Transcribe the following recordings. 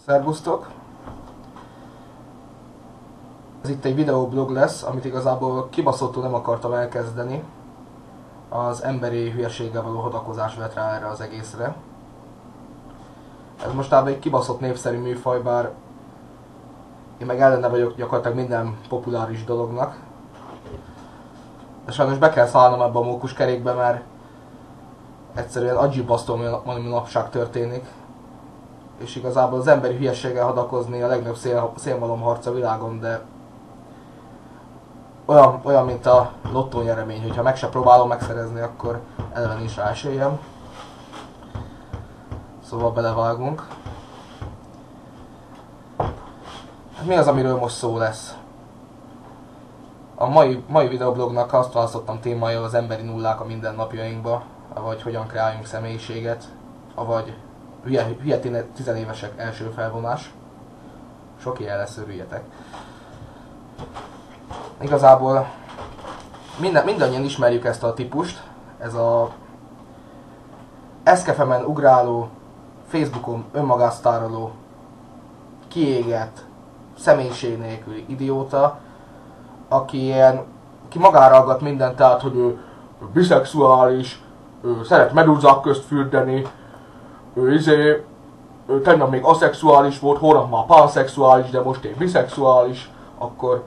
Szervusztok! Ez itt egy videoblog lesz, amit igazából kibaszottul nem akartam elkezdeni. Az emberi hülyeséggel való hadakozás vett rá erre az egészre. Ez mostában egy kibaszott népszerű műfaj, bár én meg ellene vagyok gyakorlatilag minden populáris dolognak. De sajnos be kell szállnom ebbe a mókuskerékbe, mert egyszerűen agyibasztó, ami manapság történik. És igazából az emberi hülyeséggel hadakozni a legnagyobb szélmalomharc a világon, de olyan, mint a lottónyeremény, hogyha meg se próbálom megszerezni, akkor eleve nincs rá esélyem. Szóval belevágunk. Mi az, amiről most szó lesz? A mai videoblognak azt választottam témája az emberi nullák a mindennapjainkba, vagy hogyan kreáljunk személyiséget, vagy hülye tizenévesek első felvonás. Sok ilyen lesz, örüljetek. Igazából mindannyian ismerjük ezt a típust. Ez a eszkefemen ugráló, Facebookon önmagásztároló, kiégett, személyiség nélküli idióta, aki magára aggat mindent, tehát hogy ő biszexuális, ő szeret medúzák közt fürdeni, ő tegnap még aszexuális volt, holnap már panszexuális, de most én biszexuális, akkor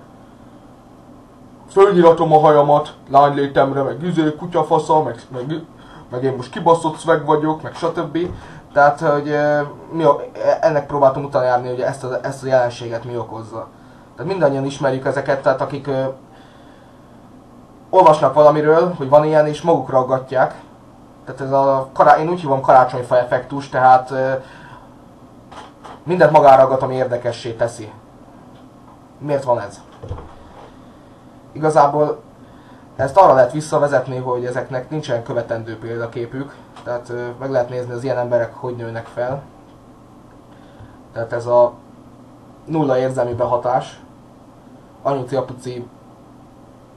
fölnyiratom a hajamat lánylétemre, meg kutyafasza, meg én most kibaszott szveg vagyok, meg stb. Tehát, hogy ennek próbáltam utána járni, hogy ezt a jelenséget mi okozza. Tehát mindannyian ismerjük ezeket, tehát akik olvasnak valamiről, hogy van ilyen, és magukra aggatják. Tehát ez én úgy hívom karácsonyfa effektus, tehát mindent magára aggat, ami érdekessé teszi. Miért van ez? Igazából ezt arra lehet visszavezetni, hogy ezeknek nincsen követendő példaképük. Tehát meg lehet nézni, az ilyen emberek hogy nőnek fel. Tehát ez a nulla érzelmi behatás. Anyuci apuci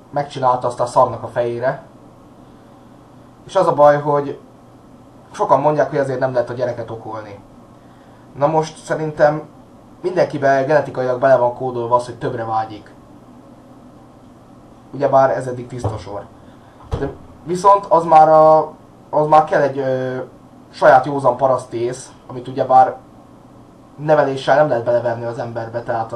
megcsinálta, azt a szarnak a fejére. És az a baj, hogy sokan mondják, hogy ezért nem lehet a gyereket okolni. Na most szerintem mindenkiben genetikailag bele van kódolva az, hogy többre vágyik. Ugyebár ez eddig tiszta sor. De viszont az már kell egy saját józan paraszti ész, amit ugyebár neveléssel nem lehet beleverni az emberbe, tehát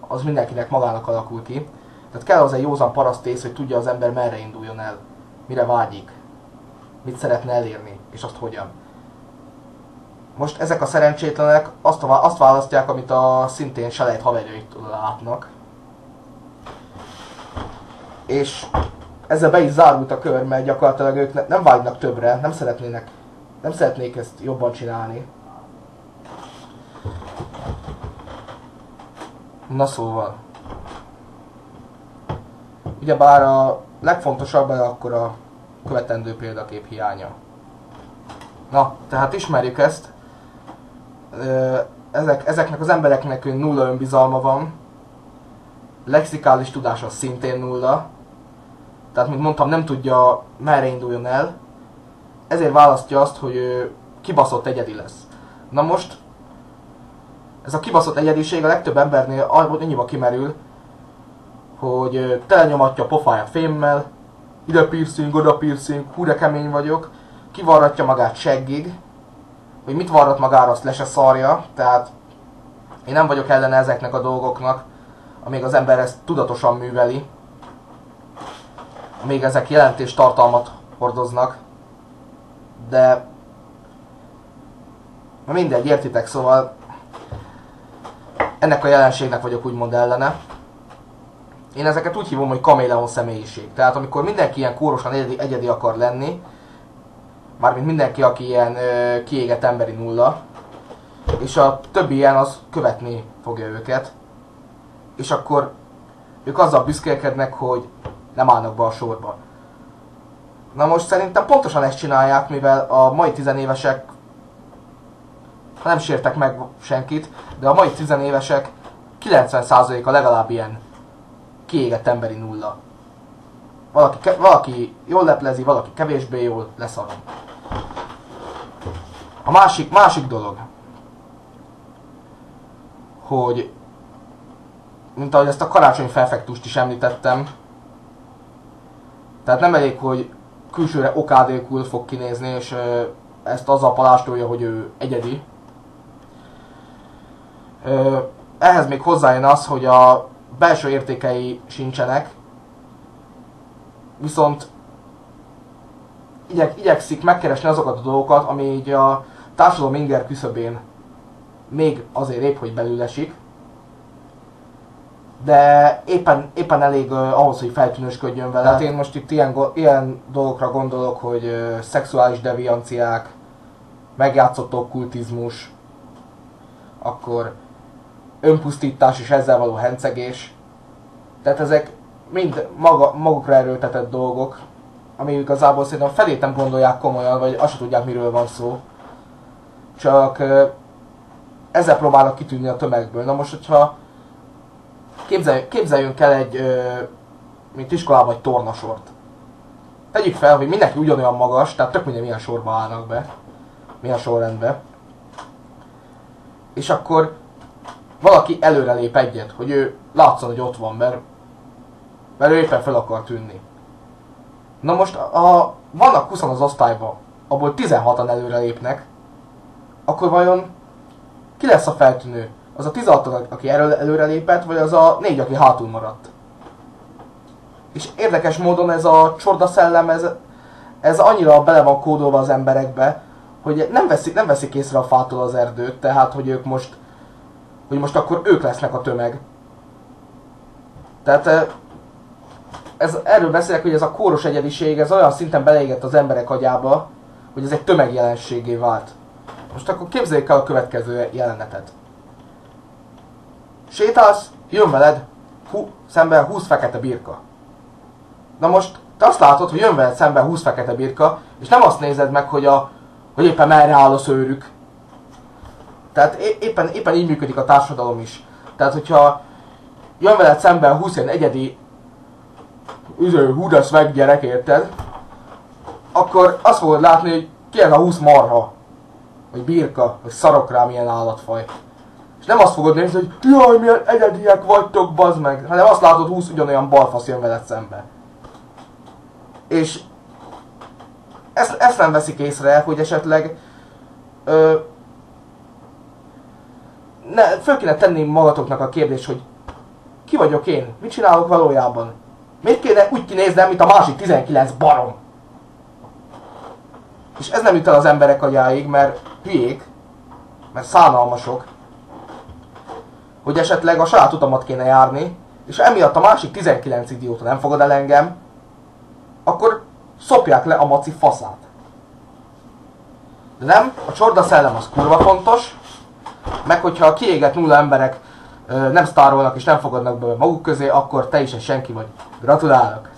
az mindenkinek magának alakul ki. Tehát kell az egy józan paraszti ész, hogy tudja az ember merre induljon el, mire vágyik, mit szeretne elérni, és azt hogyan. Most ezek a szerencsétlenek azt választják, amit a szintén selejt haverjaitól látnak. És ezzel be is zárult a kör, mert gyakorlatilag ők nem vágynak többre, nem szeretnék ezt jobban csinálni. Na szóval. Ugyebár a legfontosabb akkor a követendő példakép hiánya. Na, tehát ismerjük ezt. Ezeknek az embereknek nulla önbizalma van. Lexikális tudása szintén nulla. Tehát, mint mondtam, nem tudja merre induljon el. Ezért választja azt, hogy ő kibaszott egyedi lesz. Na most, ez a kibaszott egyediség a legtöbb embernél annyiba kimerül, hogy telenyomatja a pofáját fémmel, ide piercing, oda piercing, hú de kemény vagyok, kivarratja magát seggig, hogy mit varrat magára, azt le se szarja, tehát én nem vagyok ellene ezeknek a dolgoknak, amíg az ember ezt tudatosan műveli, amíg ezek jelentéstartalmat hordoznak, de mindegy, értitek, szóval ennek a jelenségnek vagyok úgymond ellene. Én ezeket úgy hívom, hogy kaméleon személyiség. Tehát amikor mindenki ilyen kórosan egyedi akar lenni, mármint mindenki, aki ilyen kiégett emberi nulla, és a többi ilyen az követni fogja őket, és akkor ők azzal büszkélkednek, hogy nem állnak be a sorba. Na most szerintem pontosan ezt csinálják, mivel a mai tizenévesek, ha nem sértek meg senkit, de a mai tizenévesek 90%-a legalább ilyen kiégett emberi nulla. Valaki jól leplezi, valaki kevésbé jól, leszarom. A másik dolog. hogy mint ahogy ezt a karácsony felfektust is említettem, tehát nem elég, hogy külsőre okádékul fog kinézni, és ezt azzal palástolja, hogy ő egyedi. Ehhez még hozzájön az, hogy a belső értékei sincsenek, viszont igyekszik megkeresni azokat a dolgokat, ami így a társadalom inger küszöbén még azért épp, hogy belül esik, de éppen elég ahhoz, hogy feltűnősködjön vele. Hát én most itt ilyen dolgokra gondolok, hogy szexuális devianciák, megjátszott okkultizmus, akkor önpusztítás és ezzel való hencegés. Tehát ezek mind magukra erőltetett dolgok, ami igazából szerintem felét nem gondolják komolyan, vagy azt sem tudják, miről van szó. Csak ezzel próbálnak kitűnni a tömegből. Na most, hogyha képzeljünk el egy, mint iskolában, egy tornasort. Tegyük fel, hogy mindenki ugyanolyan magas, tehát tök minden milyen sorba állnak be, milyen sorrendbe. És akkor valaki előrelép egyet, hogy ő látszon, hogy ott van, mert ő éppen fel akar tűnni. Na most, ha vannak 20 az osztályban, abból 16-an előrelépnek, akkor vajon ki lesz a feltűnő? Az a 16, aki előrelépett, vagy az a 4, aki hátul maradt? És érdekes módon ez a csordaszellem, ez annyira bele van kódolva az emberekbe, hogy nem veszik észre a fától az erdőt, tehát hogy most akkor ők lesznek a tömeg. Tehát erről beszélek, hogy ez a kóros egyediség, ez olyan szinten beleégett az emberek agyába, hogy ez egy tömegjelenségé vált. Most akkor képzeljük el a következő jelenetet. Sétálsz, jön veled szemben 20 fekete birka. Na most te azt látod, hogy jön veled szemben 20 fekete birka, és nem azt nézed meg, hogy éppen merre áll a szőrük. Tehát éppen így működik a társadalom is. Tehát hogyha jön veled szemben 20 ilyen egyedi húdasz meg gyerek, érted? Akkor azt fogod látni, hogy ki ez a 20 marha, vagy birka, vagy szarok rá milyen állatfaj. És nem azt fogod nézni, hogy jaj, milyen egyediek vagytok, bazd meg, hanem azt látod, 20 ugyanolyan balfasz jön veled szembe. És ezt nem veszik észre, hogy esetleg föl kéne tenni magatoknak a kérdést, hogy ki vagyok én? Mit csinálok valójában? Miért kéne úgy kinéznem, mint a másik 19 barom? És ez nem jut el az emberek agyáig, mert hülyék, mert szánalmasok, hogy esetleg a saját utamat kéne járni, és emiatt a másik 19 idióta nem fogad el engem, akkor szopják le a maci faszát. De nem, a csordaszellem az kurva fontos, meg hogyha a kiégett nulla emberek nem sztárolnak és nem fogadnak be maguk közé, akkor te is egy senki vagy. Gratulálok!